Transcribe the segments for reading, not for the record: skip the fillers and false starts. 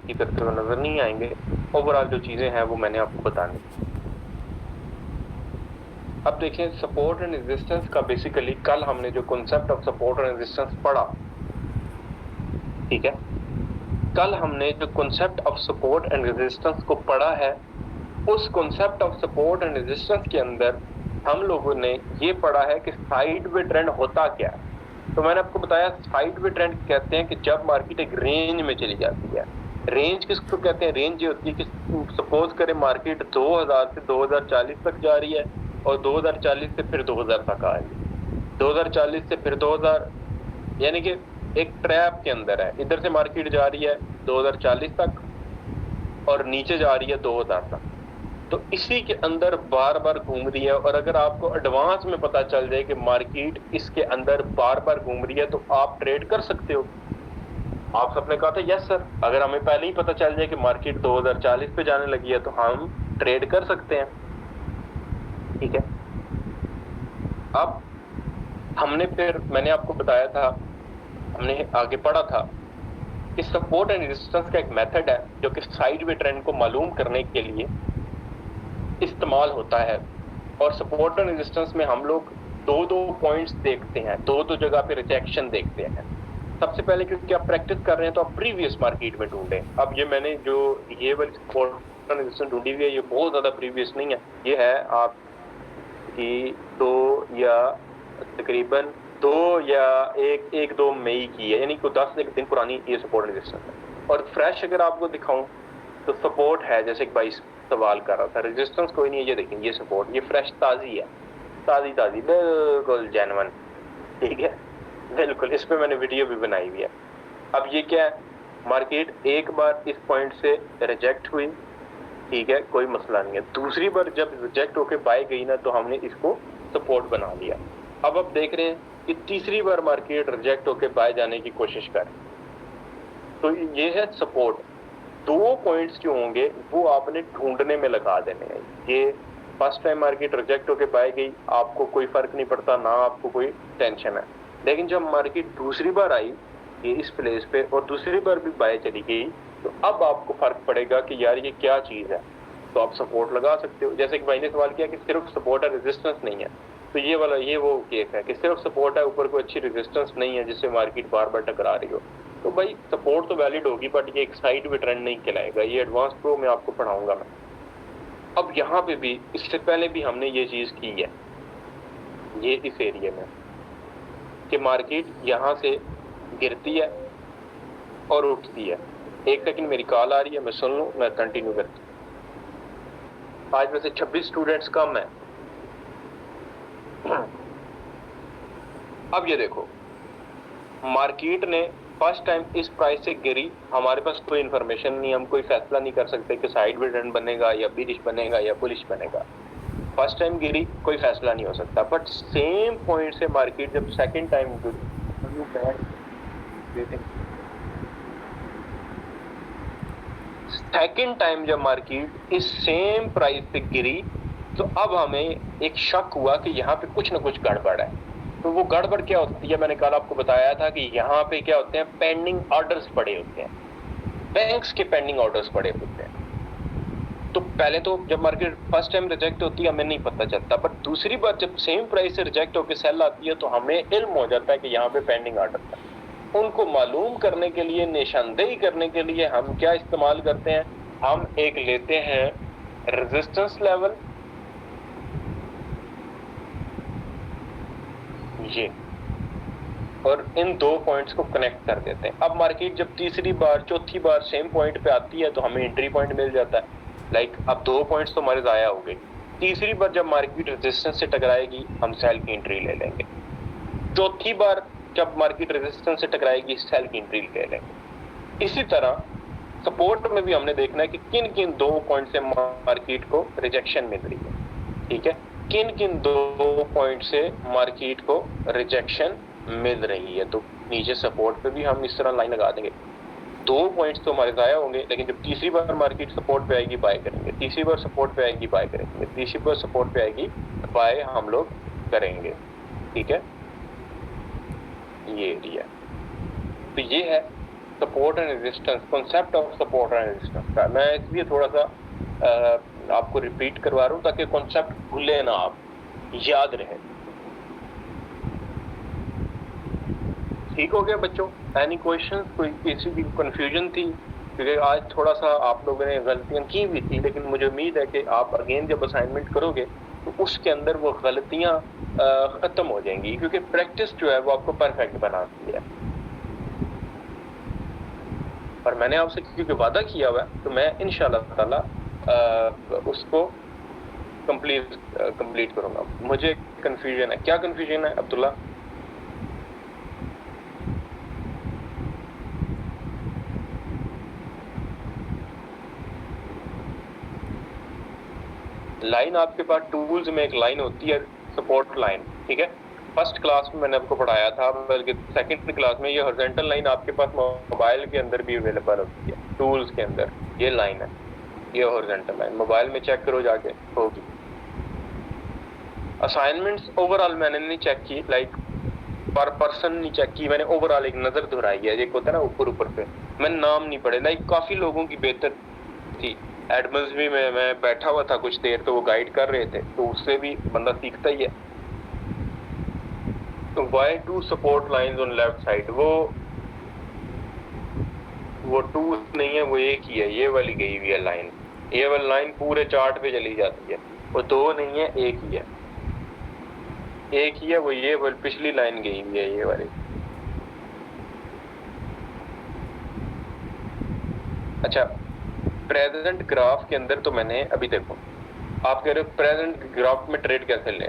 की करते हुए नजर नहीं आएंगे। ओवरऑल जो चीजें हैं वो मैंने आपको बतानी। अब देखें सपोर्ट एंड रेजिस्टेंस का बेसिकली कल हमने जो concept of support and resistance पढ़ा, ठीक है, कल हमने जो concept of support and resistance को पढ़ा है, उस concept of support and resistance के अंदर हम लोगों ने ये पढ़ा है कि साइडवे ट्रेंड होता क्या है। तो मैंने आपको बताया साइडवे ट्रेंड कहते हैं कि जब मार्केट एक रेंज में चली जाती है। रेंज किसको कहते हैं? रेंज ये होती है कि सपोज करें मार्केट 2000 से 2040 तक जा रही है और 2040 से फिर 2000 तक आ रही है, 2040 से फिर 2000, यानी कि एक ट्रैप के अंदर है। इधर से मार्केट जा रही है 2040 तक और नीचे जा रही है 2000 तक, तो इसी के अंदर बार बार घूम रही है। और अगर आपको एडवांस में पता चल जाए कि मार्केट इसके अंदर बार बार घूम रही है तो आप ट्रेड कर सकते हो। आप सबने कहा था यस सर, अगर हमें पहले ही पता चल जाए कि मार्केट 2040 पे जाने लगी है तो हम ट्रेड कर सकते हैं, ठीक है। अब हमने फिर मैंने आपको बताया था, हमने आगे पढ़ा था कि सपोर्ट एंड रेजिस्टेंस का एक मेथड है जो कि साइडवे ट्रेंड को मालूम करने के लिए इस्तेमाल होता है। और सपोर्ट एंड रेजिस्टेंस में हम लोग दो दो पॉइंट्स देखते हैं, दो दो जगह पे रिजेक्शन देखते हैं। सबसे पहले क्योंकि आप प्रैक्टिस कर रहे हैं तो आप प्रीवियस मार्केट में ढूंढें। अब ये मैंने जो ये वाली सपोर्ट एंड रेजिस्टेंस ढूंढी हुई है ये बहुत ज्यादा प्रीवियस नहीं है, ये है आपकी 2 या तकरीबन 2 या 1-2 मई की है, यानी कोई 10 दिन पुरानी ये सपोर्ट एंड रेजिस्टेंस है। और फ्रेश अगर आपको दिखाऊं तो सपोर्ट है, जैसे एक भाई सवाल कर रहा था, रेजिस्टेंस कोई नहीं है। ये देखें ये सपोर्ट, ये फ्रेश ताजी है, ताजी ताजी बिल्कुल जेन्युइन, ठीक है, बिल्कुल। इस पे मैंने वीडियो भी बनाई हुई है। अब ये क्या है, मार्केट एक बार इस पॉइंट से रिजेक्ट हुई, ठीक है, कोई मसला नहीं है। दूसरी बार जब रिजेक्ट होके बाय गई ना तो हमने इसको सपोर्ट बना लिया। अब आप देख रहे हैं कि तीसरी बार मार्केट रिजेक्ट होके बाय जाने की कोशिश कर, तो ये है सपोर्ट। दो पॉइंट्स जो होंगे वो आपने ढूंढने में लगा देने हैं। ये फर्स्ट टाइम मार्केट रिजेक्ट होके बाय गई, आपको कोई फर्क नहीं पड़ता, ना आपको कोई टेंशन है। लेकिन जब मार्केट दूसरी बार आई ये इस प्लेस पे और दूसरी बार भी बाय चली गई, तो अब आपको फर्क पड़ेगा कि यार ये क्या चीज है, तो आप सपोर्ट लगा सकते हो। जैसे कि भाई ने सवाल किया कि सिर्फ सपोर्ट है रेजिस्टेंस नहीं है, तो ये वाला ये वो केस है कि सिर्फ सपोर्ट है, ऊपर कोई अच्छी रेजिस्टेंस नहीं है जिससे मार्केट बार बार टकरा रही हो। तो भाई सपोर्ट तो वैलिड होगी बट ये एक साइड वे ट्रेंड नहीं कहलाएगा। ये एडवांस प्रो में आपको पढ़ाऊंगा मैं। अब यहाँ पे भी इससे पहले भी हमने ये चीज की है, ये इस एरिया में कि मार्केट यहाँ से गिरती है और उठती है। एक सेकंड मेरी कॉल आ रही है, मैं सुन लूं, मैं कंटिन्यू करता हूं। आज वैसे 26 स्टूडेंट्स कम है। अब ये देखो मार्केट ने फर्स्ट टाइम इस प्राइस से गिरी, हमारे पास कोई इंफॉर्मेशन नहीं, हम कोई फैसला नहीं कर सकते कि साइडवेज ट्रेंड बनेगा या बिरिश बनेगा या बुलिश बनेगा। फर्स्ट टाइम गिरी कोई फैसला नहीं हो सकता, बट सेम पॉइंट से मार्केट जब सेकंड टाइम सेकंड टाइम जब मार्केट इस सेम प्राइस पे गिरी तो अब हमें एक शक हुआ कि यहाँ पे कुछ ना कुछ गड़बड़ है। तो वो गड़बड़ क्या होती है, मैंने कल आपको बताया था कि यहाँ पे क्या होते हैं, पेंडिंग ऑर्डर्स पड़े होते हैं, बैंक्स के पेंडिंग ऑर्डर्स पड़े होते हैं। तो पहले तो जब मार्केट फर्स्ट टाइम रिजेक्ट होती है हमें नहीं पता चलता, बट दूसरी बार जब सेम प्राइस से रिजेक्ट होकर सेल आती है तो हमें इल्म हो जाता है कि यहाँ पे पेंडिंग ऑर्डर है। उनको मालूम करने के लिए, निशानदेही करने के लिए हम क्या इस्तेमाल करते हैं, हम एक लेते हैं रेजिस्टेंस लेवल, ये, और इन दो पॉइंट्स को कनेक्ट कर देते हैं। अब मार्केट जब तीसरी बार चौथी बार सेम पॉइंट पे आती है तो हमें एंट्री पॉइंट मिल जाता है। लाइक अब 2 पॉइंट्स तो हमारे जाया हो गए। तीसरी बार जब मार्केट रेजिस्टेंस से टकराएगी हम सेल की एंट्री ले लेंगे। चौथी बार जब मार्केट रेजिस्टेंस से टकराएगी सेल की एंट्री ले लेंगे। इसी तरह सपोर्ट में भी हमने देखना है कि किन किन 2 पॉइंट से मार्केट को रिजेक्शन मिल रही है, ठीक है, किन किन 2 पॉइंट से मार्केट को रिजेक्शन मिल रही है। तो नीचे सपोर्ट पे भी हम इस तरह लाइन लगा देंगे। 2 पॉइंट्स तो हमारे जाया होंगे, लेकिन जब तीसरी बार मार्केट सपोर्ट पे आएगी बाय करेंगे, तीसरी बार सपोर्ट पे आएगी बाय करेंगे, तीसरी बार सपोर्ट पे आएगी बाय हम लोग करेंगे, ठीक है, ये एरिया। तो ये है support and resistance, concept of support and resistance का मैं इसलिए थोड़ा सा आपको रिपीट करवा रहा हूँ ताकि कॉन्सेप्ट भूले ना, आप याद रहे। ठीक हो गया बच्चों? Any question? कोई किसी की कंफ्यूजन थी? क्योंकि आज थोड़ा सा आप लोगों ने गलतियां की हुई थी, लेकिन मुझे उम्मीद है कि आप अगेन जब असाइनमेंट करोगे तो उसके अंदर वो गलतियां खत्म हो जाएंगी, क्योंकि प्रैक्टिस जो है वो आपको परफेक्ट बनाती है। और मैंने आपसे क्योंकि वादा किया हुआ है तो मैं इंशाल्लाह ताला उसको कंप्लीट करूंगा। मुझे कंफ्यूजन है, क्या कंफ्यूजन है अब्दुल्ला? लाइन आपके पास टूल्स में एक लाइन होती है सपोर्ट लाइन, ठीक है? फर्स्ट क्लास में मैंने आपको पढ़ाया था, बल्कि सेकंड क्लास में ये हॉरिजॉन्टल लाइन आपके पास मोबाइल के अंदर भी अवेलेबल होती है, टूल्स के अंदर ये लाइन है, ये हॉरिजॉन्टल लाइन मोबाइल में चेक करो जाके, होगी। असाइनमेंट्स ओवरऑल मैंने नहीं चेक की, लाइक पर पर्सन नहीं चेक की मैंने, ओवरऑल एक नजर दोहराई है। एक होता है ना ऊपर ऊपर पे, मैंने नाम नहीं पढ़े, लाइक काफी लोगों की बेहतर थी। एडमंस भी मैं बैठा हुआ था कुछ देर, तो वो गाइड कर रहे थे, तो उससे भी बंदा सीखता ही है। तो why two support lines on left side, वो टू नहीं है, वो एक ही है, ये वाली गई हुई है लाइन, ये वाली लाइन पूरे चार्ट पे चली जाती है, वो दो नहीं है, एक ही है, एक ही है, वो ये वाली पिछली लाइन गई हुई है, ये वाली। अच्छा, प्रेजेंट ग्राफ के अंदर तो मैंने अभी देखो, आप कह रहे हो प्रेजेंट ग्राफ में ट्रेड कैसे लें?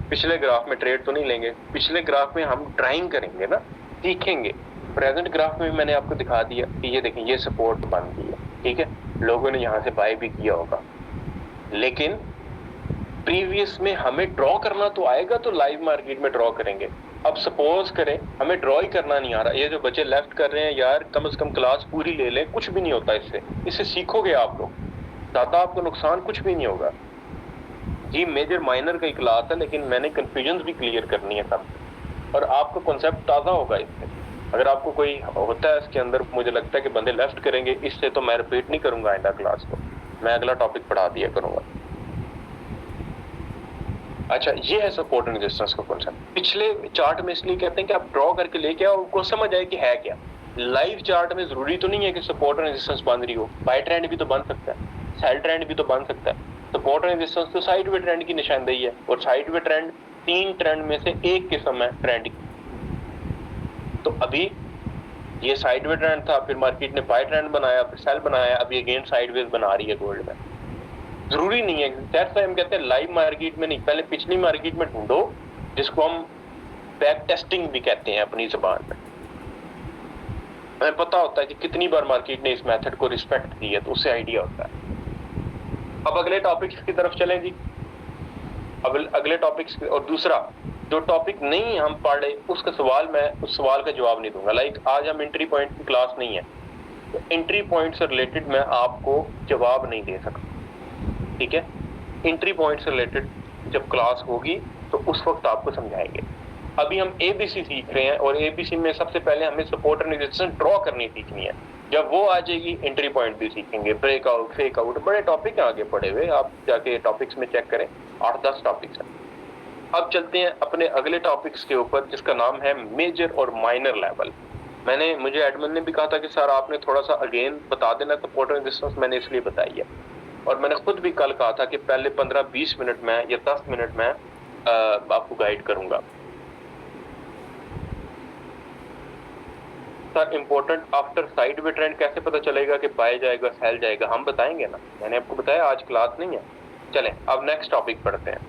पिछले ग्राफ में ट्रेड तो नहीं लेंगे, पिछले ग्राफ में हम ड्राइंग करेंगे ना, सीखेंगे। प्रेजेंट ग्राफ में मैंने आपको दिखा दिया कि ये देखें, ये सपोर्ट बन गई है, ठीक है, लोगों ने यहाँ से बाय भी किया होगा, लेकिन प्रीवियस में हमें ड्रॉ करना तो आएगा, तो लाइव मार्केट में ड्रॉ करेंगे। अब सपोज करें हमें ड्रॉ ही करना नहीं आ रहा, ये जो बच्चे लेफ्ट कर रहे हैं यार, कम से कम क्लास पूरी ले लें, कुछ भी नहीं होता इससे सीखोगे आप लोग, ज्यादा आपको नुकसान कुछ भी नहीं होगा जी। मेजर माइनर का ही क्लास है, लेकिन मैंने कंफ्यूजन भी क्लियर करनी है सब, और आपका कॉन्सेप्ट ताजा होगा इससे। अगर आपको कोई होता है इसके अंदर, मुझे लगता है कि बंदे लेफ्ट करेंगे, इससे तो मैं रिपीट नहीं करूंगा आइंदा क्लास को, मैं अगला टॉपिक पढ़ा दिया करूंगा। अच्छा, ये है सपोर्ट एंड रेजिस्टेंस का कॉन्सेप्ट। पिछले चार्ट में इसलिए कहते हैं कि आप ड्रॉ करके लेके आओ, उनको समझ आए कि है क्या। लाइव चार्ट में जरूरी तो नहीं है कि सपोर्ट एंड रेजिस्टेंस बन रही हो, बाय ट्रेंड भी तो बन सकता है, साइड ट्रेंड भी तो बन सकता है। सपोर्ट एंड रेजिस्टेंस तो साइडवे ट्रेंड की निशानदेही है, और साइडवे ट्रेंड 3 ट्रेंड में से एक किस्म है ट्रेंड की। तो अभी ये साइडवे ट्रेंड था, फिर मार्केट ने बाय ट्रेंड बनाया, फिर सेल बनाया, अभी अगेन साइडवेज बना रही है गोल्ड में। जरूरी नहीं है, दैट्स व्हाई हम कहते हैं लाइव मार्केट में नहीं, पहले पिछली मार्केट में ढूंढो, जिसको हम बैक टेस्टिंग भी कहते हैं अपनी जुबान में। हमें पता होता है कि कितनी बार मार्केट ने इस मेथड को रिस्पेक्ट दी है, तो उससे आइडिया होता है। अब अगले टॉपिक्स की तरफ चलें जी। अब अगले टॉपिक्स, और दूसरा जो टॉपिक नहीं हम पढ़े उसका सवाल, मैं उस सवाल का जवाब नहीं दूंगा। लाइक आज हम एंट्री पॉइंट की क्लास नहीं है, तो एंट्री पॉइंट से रिलेटेड मैं आपको जवाब नहीं दे सकता, ठीक है? एंट्री पॉइंट से रिलेटेड जब क्लास होगी तो उस वक्त आपको समझाएंगे। अभी हम एबीसी सीख रहे हैं, और एबीसी में सबसे पहले हमें सपोर्ट एंड रेजिस्टेंस ड्रॉ करनी सीखनी है। जब वो आ जाएगी एंट्री पॉइंट भी सीखेंगे, ब्रेकआउट, फेक आउट, बड़े टॉपिक हैं आगे पड़े हुए, आप जाके टॉपिक्स में चेक करें, 8-10 टॉपिक्स हैं। अब चलते हैं अपने अगले टॉपिक्स के ऊपर, जिसका नाम है मेजर और माइनर लेवल। मुझे एडमिन ने भी कहा था कि सर आपने थोड़ा सा अगेन बता देना सपोर्ट एंड रेजिस्टेंस, मैंने इसलिए बताई है। और मैंने खुद भी कल कहा था कि पहले 15-20 मिनट में या 10 मिनट में आपको गाइड करूंगा। Sir important after sideway trend कैसे पता चलेगा कि बाय जाएगा सेल जाएगा? हम बताएंगे ना, मैंने आपको बताया, आज क्लास नहीं है। चलें अब नेक्स्ट टॉपिक पढ़ते हैं।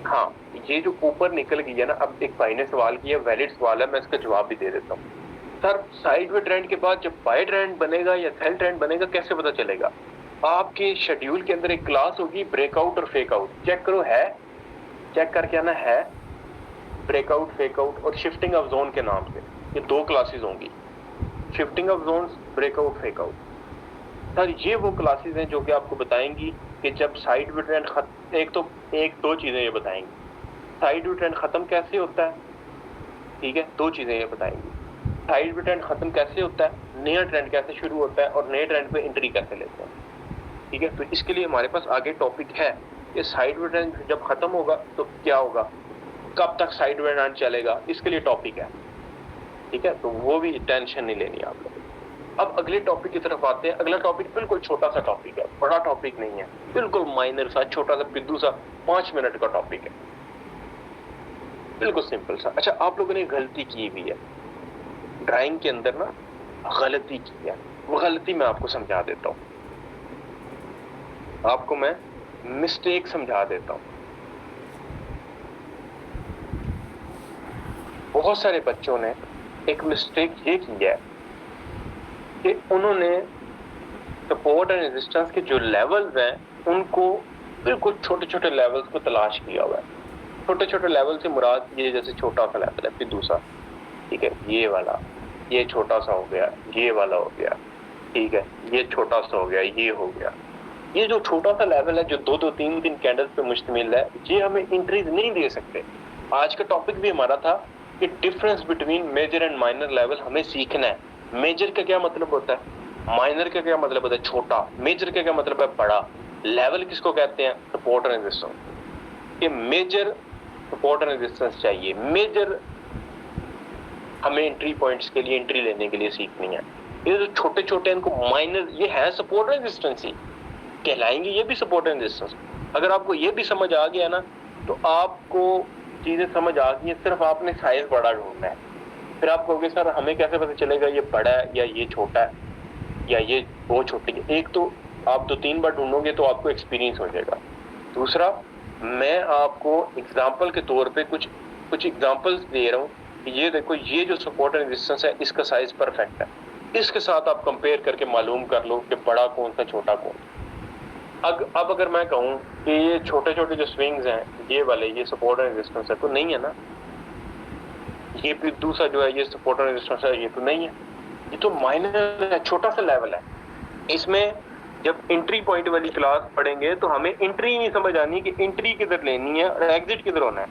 हाँ, ये जो ऊपर निकल गई है ना, अब एक भाई ने सवाल किया, वैलिड सवाल है, मैं इसका जवाब भी दे देता हूँ। सर साइडवे ट्रेंड के बाद जब बाय ट्रेंड बनेगा या सेल ट्रेंड बनेगा, कैसे पता चलेगा? आपके शेड्यूल के अंदर एक क्लास होगी ब्रेकआउट और फेक आउट, चेक करो, है, चेक करके आना है, ब्रेकआउट, फेक आउट और शिफ्टिंग ऑफ जोन के नाम से, ये 2 क्लासेस होंगी, shifting of Jones, breakout, fake out. Sir ये वो क्लासेस हैं जो कि आपको बताएंगी कि जब साइडवे ट्रेंड एक दो चीजें ये बताएंगी। साइडवे ट्रेंड खत्म कैसे होता है, ठीक है, दो चीजें ये बताएंगे। साइडवे ट्रेंड खत्म कैसे होता है, नया ट्रेंड कैसे शुरू होता है, और नए ट्रेंड पे एंट्री कैसे लेते हैं, ठीक है। तो इसके लिए हमारे पास आगे टॉपिक है कि साइडवे ट्रेंड जब खत्म होगा तो क्या होगा, कब तक साइडवे ट्रेंड चलेगा, इसके लिए टॉपिक है, ठीक है। तो वो भी टेंशन नहीं लेनी आप लोग। अब अगले टॉपिक की तरफ आते हैं। अगला टॉपिक बिल्कुल छोटा सा टॉपिक है, बड़ा टॉपिक नहीं है, बिल्कुल माइनर सा, छोटा सा, बिंदु सा, 5 मिनट का टॉपिक है, बिल्कुल सिंपल सा। अच्छा, आप लोगों ने गलती की हुई है ड्राइंग के अंदर ना, गलती की है, वो गलती मैं आपको समझा देता हूं, आपको मैं मिस्टेक समझा देता हूं। बहुत सारे बच्चों ने एक मिस्टेक ये की है कि उन्होंने सपोर्ट एंड रेजिस्टेंस के जो लेवल्स हैं उनको बिल्कुल छोटे छोटे लेवल्स को तलाश किया हुआ है। छोटे छोटे लेवल से मुराद ये जैसे छोटा सा लेवल है, फिर दूसरा, ठीक है, ये वाला, ये छोटा सा हो गया, ये वाला हो गया, ठीक है, ये छोटा सा हो गया, ये हो गया। ये जो छोटा सा लेवल है जो 2-2, 3-3 कैंडल्स पे मुश्तमिल है, ये हमें इंट्रीज नहीं दे सकते। आज का टॉपिक भी हमारा था कि difference between major and minor level हमें सीखना है। मेजर का क्या मतलब होता है, माइनर का क्या मतलब होता है, छोटा। मेजर का क्या मतलब है, बड़ा। लेवल किसको कहते हैं, सपोर्ट एंड रेजिस्टेंस। ये मेजर सपोर्ट एंड रेजिस्टेंस चाहिए। मेजर हमें एंट्री पॉइंट्स के लिए, एंट्री लेने के लिए सीखनी है। ये जो छोटे छोटे इनको माइनर, ये है सपोर्ट एंड रेजिस्टेंस ही कहलाएंगे, ये भी सपोर्ट एंड रेजिस्टेंस। अगर आपको ये भी समझ आ गया ना तो आपको चीजें समझ आ गई, सिर्फ आपने साइज बड़ा ढूंढना है। फिर आप कहोगे सर हमें कैसे पता चलेगा ये बड़ा है या ये छोटा है या ये वो छोटी है। एक तो आप 2-3 बार ढूंढोगे तो आपको एक्सपीरियंस हो जाएगा। दूसरा, मैं आपको एग्जाम्पल के तौर पे कुछ एग्जाम्पल्स दे रहा हूँ कि ये देखो, ये जो सपोर्ट एंड रेजिस्टेंस है इसका साइज परफेक्ट है, इसके साथ आप कंपेयर करके मालूम कर लो कि बड़ा कौन सा छोटा कौन सा। अब अगर मैं कहूँ कि ये छोटे छोटे जो स्विंग्स हैं ये वाले, ये सपोर्ट एंड रेजिस्टेंस है, तो नहीं है ना। ये भी दूसरा जो है ये सपोर्ट एंड रेजिस्टेंस है, ये तो नहीं है, ये तो माइनर है, छोटा सा लेवल है। इसमें जब एंट्री पॉइंट वाली क्लास पढ़ेंगे तो हमें एंट्री नहीं समझ आनी कि एंट्री किधर लेनी है और एग्जिट किधर होना है,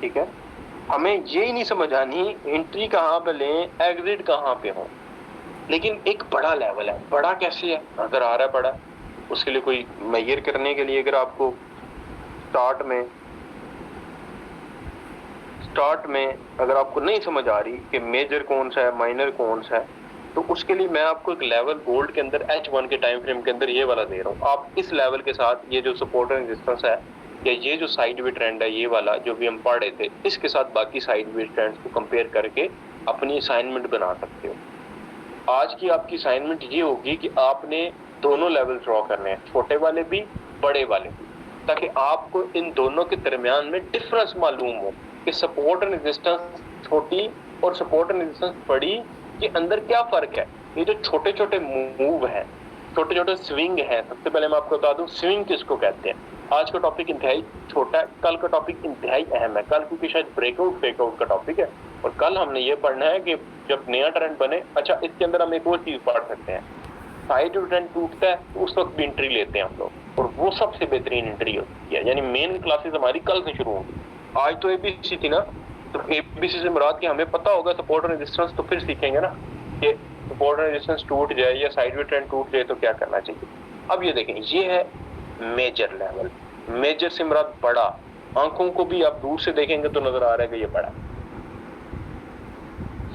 ठीक है। हमें ये ही नहीं समझ आनी एंट्री कहाँ पे लें, एग्जिट कहाँ पे हो। लेकिन एक बड़ा लेवल है, बड़ा कैसे है, अगर आ रहा है बड़ा, उसके लिए कोई मेजर करने के लिए अगर आपको स्टार्ट में अगर आपको नहीं समझ आ रही कि मेजर कौन सा है, माइनर कौन सा है, तो उसके लिए मैं आपको एक लेवल गोल्ड के अंदर H1 के टाइम फ्रेम के अंदर ये वाला दे रहा हूँ। आप इस लेवल के साथ ये जो सपोर्ट एंड रेजिस्टेंस है या ये जो साइडवे ट्रेंड है ये वाला जो भी हम पढ़ रहे थे, इसके साथ बाकी साइडवे ट्रेंड्स को कंपेयर करके अपनी असाइनमेंट बना सकते हो। आज की आपकी असाइनमेंट ये होगी कि आपने दोनों लेवल ड्रॉ करने हैं, छोटे वाले भी बड़े वाले भी, ताकि आपको इन दोनों के दरमियान में डिफरेंस मालूम हो कि सपोर्ट एंड रेजिस्टेंस छोटी और सपोर्ट एंड रेजिस्टेंस बड़ी के अंदर क्या फर्क है। ये जो छोटे छोटे मूव हैं, छोटे छोटे स्विंग हैं, सबसे पहले मैं आपको बता दूं स्विंग किसको कहते हैं। आज का टॉपिक इंतहाई छोटा है, कल का टॉपिक इंतहाई अहम है। कल क्योंकि शायद ब्रेकआउट फेकआउट का टॉपिक है, और कल हमने ये पढ़ना है कि जब नया ट्रेंड बने, अच्छा इसके अंदर हम एक और चीज पढ़ सकते हैं, साइड ट्रेंड टूटता है तो उस वक्त भी एंट्री लेते हैं हम लोग, और वो सबसे बेहतरीन एंट्री होती है। यानी मेन क्लासेस हमारी कल से शुरू होंगी। आज तो एबीसी थी ना, तो एबीसी से मुराद कि हमें पता होगा सपोर्ट और रेजिस्टेंस, तो फिर सीखेंगे ना कि सपोर्ट और रेजिस्टेंस टूट जाए या साइडवे ट्रेंड टूट जाए तो क्या करना चाहिए। अब ये देखें, ये है मेजर लेवल। मेजर से मुराद बड़ा, आंखों को भी आप दूर से देखेंगे तो नजर आ रहा है कि ये बड़ा।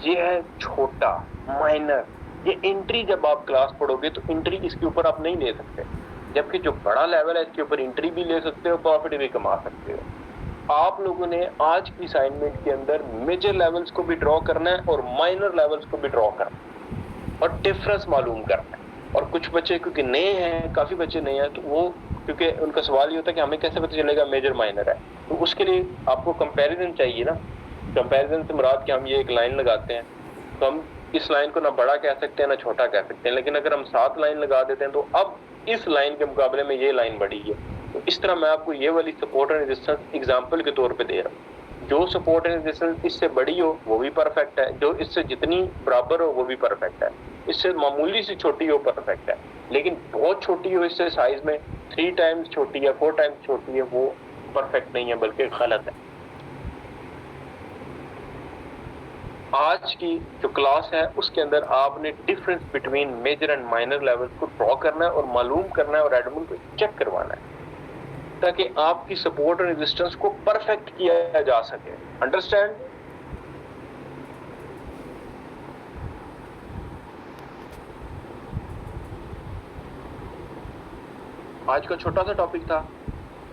ये है छोटा, माइनर। ये एंट्री जब आप क्लास पढ़ोगे तो एंट्री इसके ऊपर आप नहीं ले सकते, जबकि जो बड़ा लेवल है इसके ऊपर एंट्री भी ले सकते हो, प्रॉफिट भी कमा सकते हो। आप लोगों ने आज की असाइनमेंट के अंदर मेजर लेवल्स को भी ड्रॉ करना है और माइनर लेवल्स को भी ड्रॉ करना है और डिफरेंस मालूम करना है। और कुछ बच्चे क्योंकि नए हैं, काफी बच्चे नए हैं, तो वो क्योंकि उनका सवाल ये होता है कि हमें कैसे पता चलेगा मेजर माइनर है, तो उसके लिए आपको कंपैरिजन चाहिए ना। कंपैरिजन से मुराद कि हम ये एक लाइन लगाते हैं तो हम इस लाइन को ना बड़ा कह सकते हैं ना छोटा कह सकते हैं, लेकिन अगर हम 7 लाइन लगा देते हैं तो अब इस लाइन के मुकाबले में ये लाइन बड़ी है। तो इस तरह मैं आपको ये वाली सपोर्ट एंड रेजिस्टेंस एग्जांपल के तौर पे दे रहा हूँ। जो सपोर्ट एंड रेजिस्टेंस इससे बड़ी हो वो भी परफेक्ट है, जो इससे जितनी बराबर हो वो भी परफेक्ट है। इससे मामूली सी छोटी हो परफेक्ट है, लेकिन बहुत छोटी हो इससे साइज में 3 टाइम्स छोटी है 4 टाइम्स छोटी है, वो परफेक्ट नहीं है बल्कि गलत है। आज की जो क्लास है उसके अंदर आपने difference between major and minor levels को ड्रॉ करना है और मालूम करना है और एडमंड को चेक करवाना है ताकि आपकी सपोर्ट और रेजिस्टेंस को परफेक्ट किया जा सके। अंडरस्टैंड? आज का छोटा सा टॉपिक था,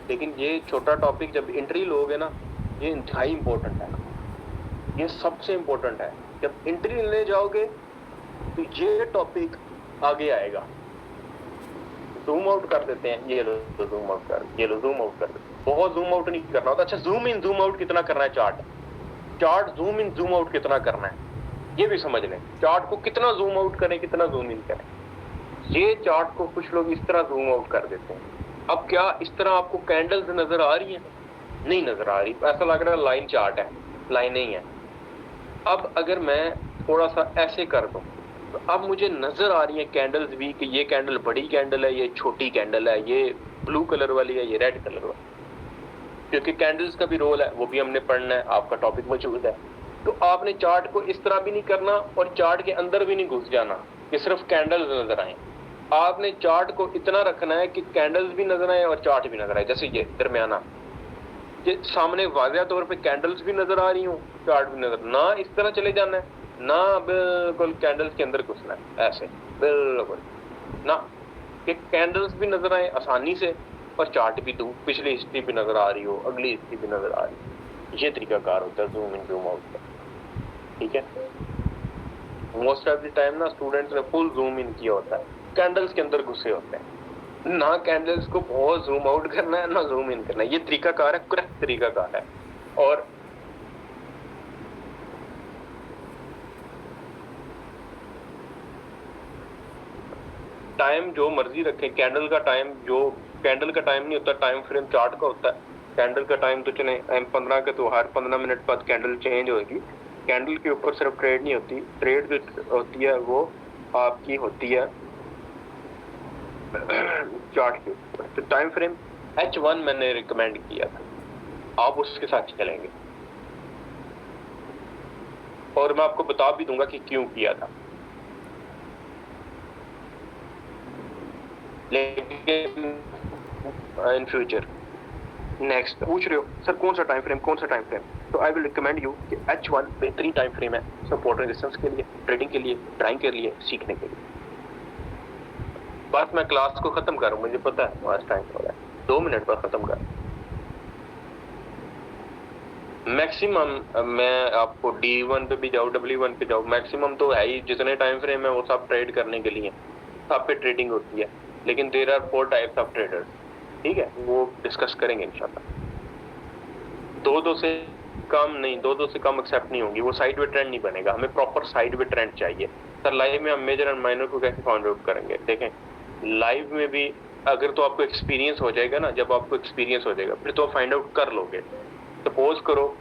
लेकिन ये छोटा टॉपिक जब एंट्री लोगे ना, ये इंतहाई इंपॉर्टेंट है, ये सबसे इंपॉर्टेंट है। जब एंट्री लेने जाओगे तो ये टॉपिक आगे आएगा। जूम आउट कर देते हैं, ये लो जूम आउट कर, ये लो जूम आउट कर दे। बहुत जूम आउट नहीं करना होता। अच्छा, जूम इन जूम आउट कितना करना है? Chart zoom in zoom out कितना करना है ये भी समझ लें। चार्ट को कितना जूम आउट करें, कितना जूम इन करें। ये चार्ट को कुछ लोग इस तरह जूम आउट कर देते हैं। अब क्या इस तरह आपको कैंडल्स नजर आ रही हैं? नहीं नजर आ रही, ऐसा लग रहा है लाइन चार्ट है, लाइन नहीं है। अब अगर मैं थोड़ा सा ऐसे कर दूं तो अब मुझे नजर आ रही है कैंडल्स भी कि ये कैंडल बड़ी कैंडल है, ये छोटी कैंडल है, ये ब्लू कलर वाली है, ये रेड कलर वाली, क्योंकि कैंडल्स का भी रोल है, वो भी हमने पढ़ना है, आपका टॉपिक मौजूद है। तो आपने चार्ट को इस तरह भी नहीं करना और चार्ट के अंदर भी नहीं घुस जाना कि सिर्फ कैंडल्स नजर आए। आपने चार्ट को इतना रखना है कि कैंडल्स भी नजर आए और चार्ट भी नजर आए। जैसे ये दरमियाना, ये सामने वाज़ेह तौर पे कैंडल्स भी नजर आ रही हूँ, चार्ट भी नजर ना, इस तरह चले जाना है ना, बिल्कुल कैंडल्स के अंदर घुसना है ऐसे, बिल्कुल ना, कि कैंडल्स भी नजर आए आसानी से और चार्ट भी दूं, पिछली हिस्ट्री भी नजर आ रही हो, अगली हिस्ट्री भी नजर आ रही हो। ये तरीकाकार होता है जूम इन जूम आउट का, ठीक है। मोस्ट ऑफ द टाइम ना स्टूडेंट्स ने फुल जूम इन किया होता है, कैंडल्स के अंदर घुसे होते हैं ना, कैंडल्स को बहुत जूम आउट करना है ना जूम इन करना है। ये तरीकाकार है, करेक्ट तरीकाकार है। और टाइम जो मर्जी रखें, कैंडल का टाइम नहीं होता, टाइम फ्रेम चार्ट का होता है। कैंडल का टाइम तो चले M15 का तो हर 15 मिनट बाद कैंडल चेंज होगी। कैंडल के ऊपर सिर्फ ट्रेड नहीं होती, ट्रेड जो होती है वो आपकी होती है चार्ट के ऊपर। तो टाइम फ्रेम H1 मैंने रिकमेंड किया था, आप उसके साथ चलेंगे और मैं आपको बता भी दूंगा कि क्यों किया था। लेकिन इन फ्यूचर नेक्स्ट पूछ रहे हो सर कौन सा टाइम फ्रेम, तो आई विल रिकमेंड यू कि H1 बेहतरीन टाइम फ्रेम है सपोर्ट रेजिस्टेंस के लिए, ट्रेडिंग के लिए, ड्राइंग के लिए, सीखने के लिए। बस मैं क्लास को खत्म करूं, मुझे पता है आज टाइम हो रहा है, 2 मिनट पर खत्म कर। मैक्सिमम मैं आपको D1 पे भी जाऊँ, W1 पे जाऊँ, मैक्सिमम तो है ही, जितने टाइम फ्रेम है वो सब ट्रेड करने के लिए, सब पे ट्रेडिंग होती है। लेकिन there are 4 types of traders, ठीक है, वो डिस्कस करेंगे इंशाल्लाह। दो से कम एक्सेप्ट नहीं होंगी, वो साइड वे ट्रेंड नहीं बनेगा, हमें प्रॉपर साइड वे ट्रेंड चाहिए। सर लाइव में हम मेजर एंड माइनर को कैसे फाइंड आउट करेंगे? देखें लाइव में भी अगर तो आपको एक्सपीरियंस हो जाएगा ना, जब आपको एक्सपीरियंस हो जाएगा फिर तो आप फाइंड आउट कर लोगे। सपोज करो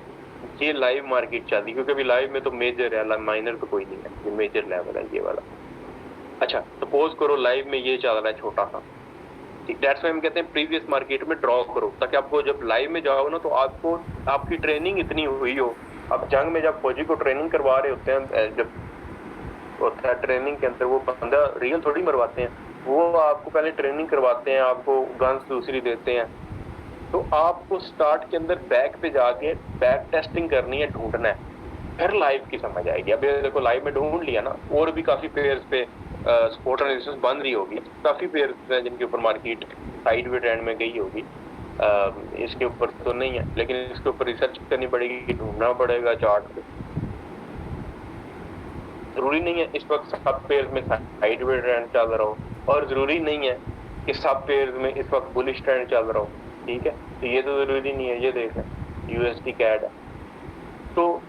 ये लाइव मार्केट चल रही, क्योंकि अभी लाइव में तो मेजर है, माइनर तो कोई नहीं है, ये मेजर लेवल है ये वाला। अच्छा सपोज करो लाइव में ये चल रहा है छोटा सा, दैट्स व्हाई हम कहते हैं प्रीवियस मार्केट में ड्रॉ करो, ताकि आपको जब लाइव में जाओ ना तो आपको आपकी ट्रेनिंग इतनी हुई हो। अब जंग में जब फौजी को ट्रेनिंग करवा रहे होते हैं, जब होता है ट्रेनिंग के अंदर वो बंदा रियल थोड़ी मरवाते हैं, वो आपको पहले ट्रेनिंग करवाते हैं, आपको गन्स दूसरी देते हैं। तो आपको स्टार्ट के अंदर बैक पे जाके बैक टेस्टिंग करनी है, ढूंढना है, फिर लाइव की समझ आएगी। अभी देखो लाइव में ढूंढ लिया ना, और भी काफी पेयर्स पे सपोर्ट एंड रेजिस्टेंस बन रही होगी, काफी पेयर्स हैं जिनके ऊपर मार्केट साइड वे ट्रेंड में गई होगी। इसके ऊपर तो नहीं है, लेकिन इसके ऊपर रिसर्च करनी पड़ेगी, ढूंढना पड़ेगा चार्ट पे। जरूरी नहीं है इस वक्त सब पेयर्स में साइड वे ट्रेंड चल रहा हो, और जरूरी नहीं है कि सब पेयर्स में इस वक्त बुलिश ट्रेंड चल रहा हो, ठीक है। तो ये तो जरूरी नहीं है, ये देखें USD कैड है, तो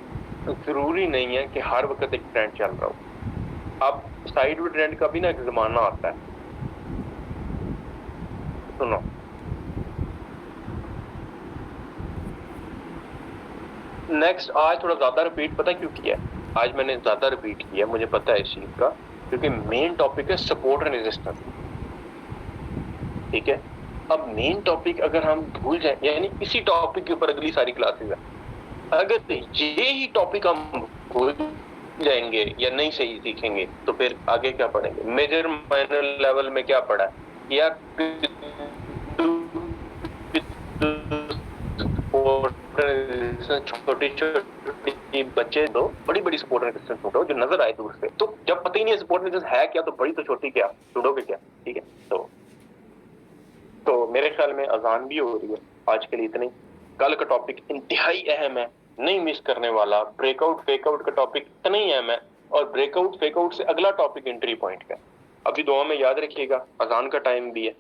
जरूरी नहीं है कि हर वक्त एक ट्रेंड चल रहा हो। अब साइड वे ट्रेंड का भी ना एक जमाना आता है, सुनो नेक्स्ट। आज थोड़ा ज्यादा रिपीट पता क्यों किया? आज मैंने ज्यादा रिपीट किया, मुझे पता है इस चीज का, क्योंकि मेन टॉपिक है सपोर्ट एंड रेजिस्टेंस। ठीक है, अब मेन टॉपिक अगर हम भूल जाए, यानी इसी टॉपिक के ऊपर अगली सारी क्लासेस है, अगर ये ही टॉपिक हम भूल जाएंगे या नहीं सही सीखेंगे तो फिर आगे क्या पढ़ेंगे? मेजर माइनर लेवल में क्या पढ़ा है या छोटी छोटी बच्चे दो, बड़ी बड़ी सपोर्ट रेजिस्टेंस ढूंढो जो नजर आए दूर से। तो जब पता ही नहीं है सपोर्ट रेजिस्टेंस है क्या, तो बड़ी तो छोटी क्या ढूंढोगे क्या? ठीक है, तो मेरे ख्याल में अजान भी हो रही है। आज के लिए इतनी। कल का टॉपिक इंतहाई अहम है, नहीं मिस करने वाला। ब्रेकआउट फेकआउट का टॉपिक इतना ही अहम है, और ब्रेकआउट फेकआउट से अगला टॉपिक एंट्री पॉइंट का। अभी दुआ में याद रखिएगा, अजान का टाइम भी है।